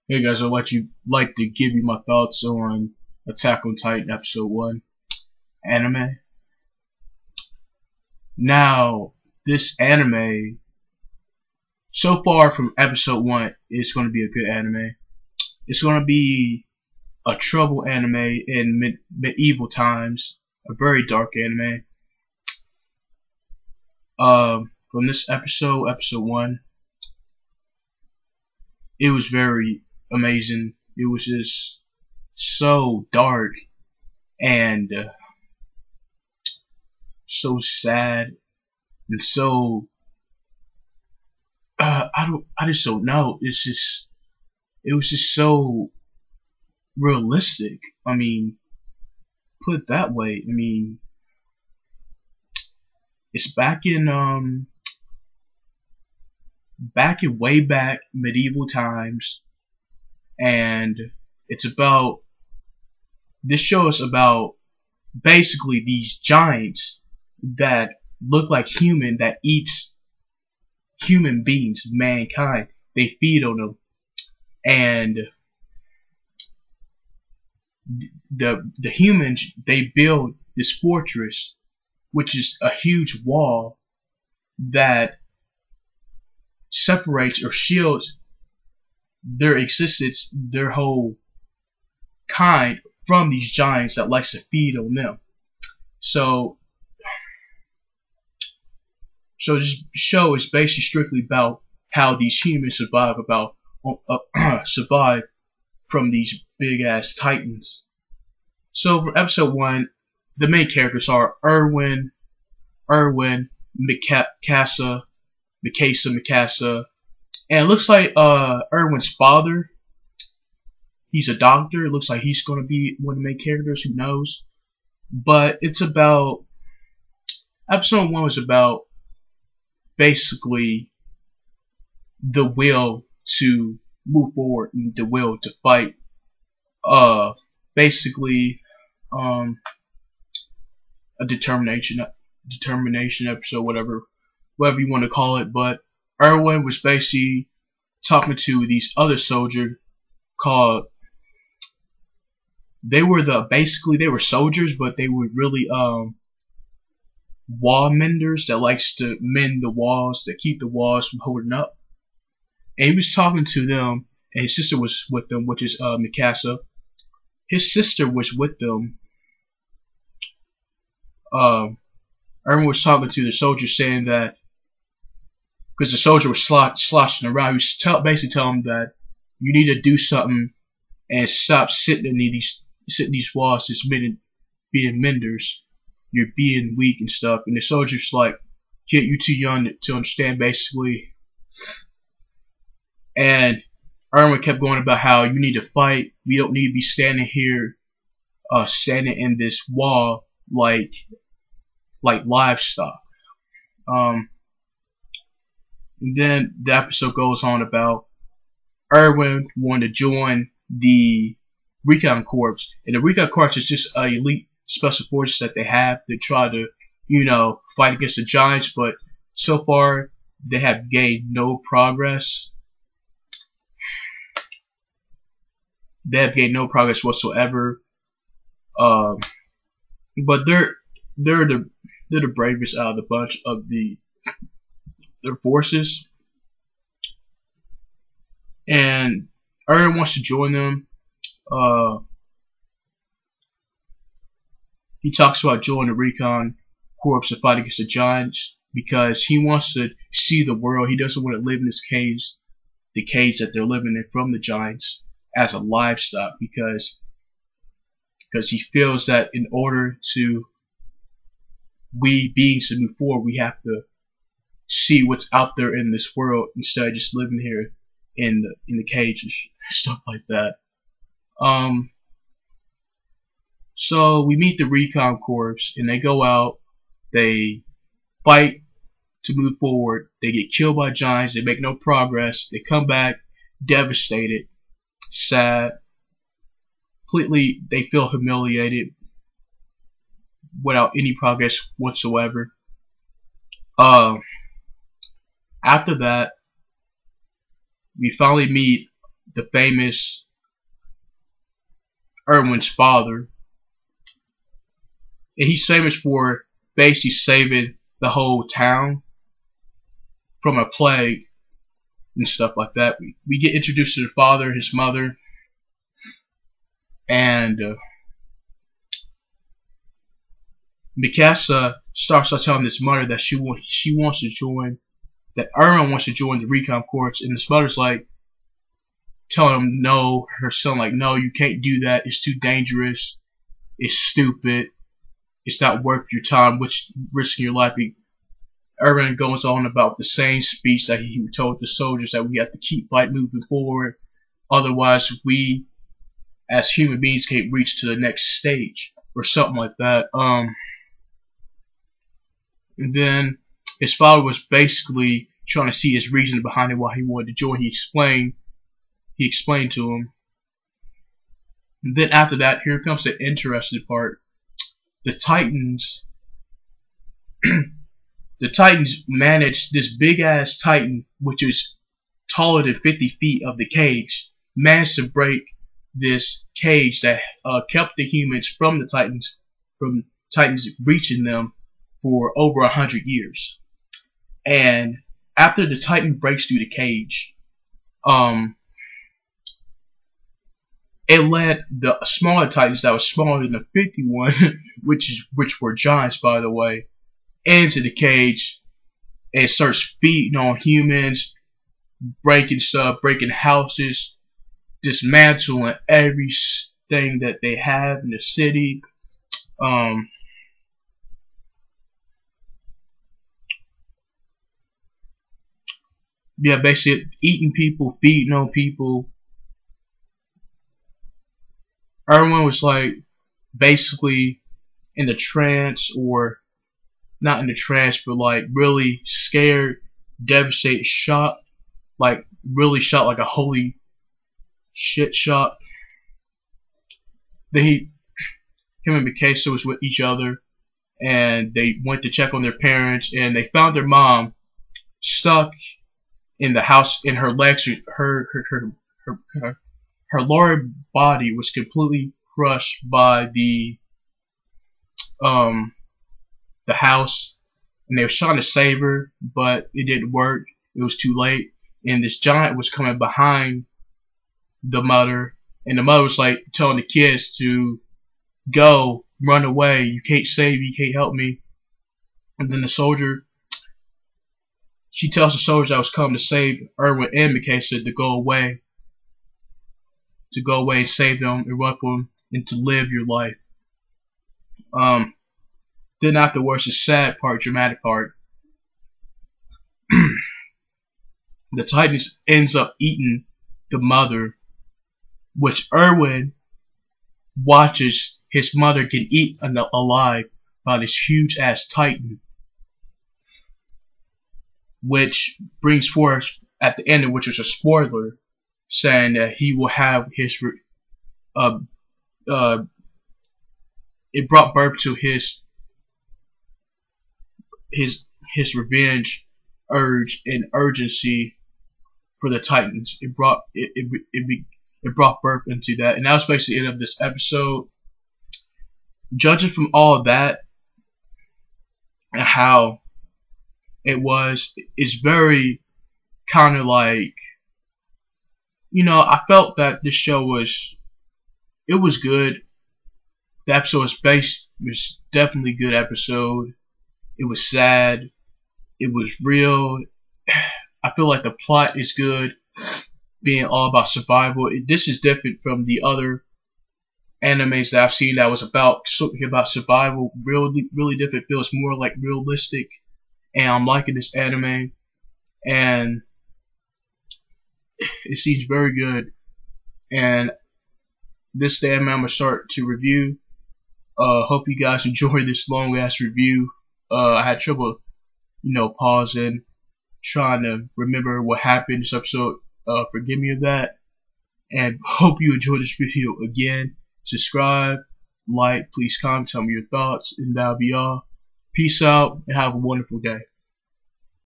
Hey guys, I'd like to give you my thoughts on Attack on Titan Episode 1 anime. Now, this anime, so far from Episode 1, is going to be a good anime. It's going to be a trouble anime in medieval times, a very dark anime. From this episode 1, it was very amazing. It was just so dark and so sad and so I just don't know. It was just so realistic. I mean, put it that way. I mean, it's way back medieval times, and it's about this show is about basically these giants that look like human that eats human beings, mankind. They feed on them, and the humans, they build this fortress, which is a huge wall that separates or shields their existence, their whole kind, from these giants that likes to feed on them. So this show is basically strictly about how these humans survive from these big ass titans. So for episode 1, the main characters are Erwin, Mikasa, and it looks like Erwin's father. He's a doctor. It looks like he's gonna be one of the main characters. Who knows? But it's about episode 1 was about basically the will to move forward and the will to fight. Basically, a determination episode, whatever you want to call it. But Erwin was basically talking to these other soldiers called. They were soldiers, but they were really wall menders that likes to mend the walls, that keep the walls from holding up. And he was talking to them, and his sister was with them, which is Mikasa. His sister was with them. Erwin was talking to the soldier, saying that because the soldier was sloshing around, he was basically telling them that you need to do something and stop sitting in these walls, just being menders. You're being weak and stuff. And the soldier's like, "Kid, you're too young to understand," basically. And Erwin kept going about how you need to fight. We don't need to be standing here, standing in this wall like livestock. And then the episode goes on about Erwin wanting to join the Recon Corps, and the Recon Corps is just an elite special forces that they have to try to, fight against the giants. But so far, they have gained no progress. They have gained no progress whatsoever. But they're the bravest out of the bunch of their forces, and Erwin wants to join them. He talks about joining the Recon Corps to fight against the giants because he wants to see the world. He doesn't want to live in this cage, the cage that they're living in from the giants, as a livestock, because he feels that in order to we beings to move forward, we have to see what's out there in this world instead of just living here in the cage and stuff like that. So we meet the Recon Corps, and they go out, they fight to move forward, they get killed by giants, they make no progress, they come back devastated, sad, completely, they feel humiliated, without any progress whatsoever. After that, we finally meet the famous Erwin's father. And he's famous for basically saving the whole town from a plague and stuff like that. We get introduced to the father, his mother, and Mikasa starts out telling this mother that she wants to join, that Erwin wants to join the recon corps, and this mother's like telling him no, her son like, no, you can't do that, it's too dangerous, it's stupid, it's not worth your time, which risking your life. Erwin goes on about the same speech that he told the soldiers, that we have to keep fight moving forward, otherwise we as human beings can't reach to the next stage, or something like that. And then his father was basically trying to see his reason behind it, why he wanted to join. He explained to him. And then after that, here comes the interesting part. The Titans the Titans managed this big ass Titan, which is taller than 50 feet of the cage, managed to break this cage that kept the humans from the Titans, from Titans reaching them for over 100 years. And after the Titan breaks through the cage, it led the smaller Titans that was smaller than the 51, which were giants, by the way, into the cage, and it starts feeding on humans, breaking stuff, breaking houses, dismantling everything that they have in the city. Yeah, basically eating people, feeding on people. Erwin was like basically in the trance, or not in the trance, but like really scared, devastated, shocked, like really shocked, like a holy shit shock. Then him and Mikasa was with each other, and they went to check on their parents, and they found their mom stuck in the house, in her legs. Her lower body was completely crushed by the house, and they were trying to save her, but it didn't work. It was too late, and this giant was coming behind the mother, and the mother was like telling the kids to go, run away, you can't save me, you can't help me. And then the soldier, she tells the soldiers that was coming to save Erwin and Mikasa to go away and save them and run for them and to live your life. Then afterwards, the sad part, dramatic part, the Titans ends up eating the mother, which Erwin watches his mother get eaten alive by this huge ass Titan, which brings forth at the end, which was a spoiler, saying that he will have his it brought birth to his revenge urge and urgency for the Titans. It brought birth into that, and that was basically the end of this episode. Judging from all of that and how it was, it's very kind of like, you know, I felt that this show was good. The episode was definitely a good episode. It was sad. It was real. I feel like the plot is good, being all about survival. This is different from the other animes that I've seen that was about survival. Really different. It feels more like realistic, and I'm liking this anime, and it seems very good. And this day I'm gonna start to review. Hope you guys enjoyed this long ass review. I had trouble, pausing, trying to remember what happened in this episode. Forgive me of that. And hope you enjoyed this video again. Subscribe, like, please comment, tell me your thoughts, and that'll be all. Peace out, and have a wonderful day.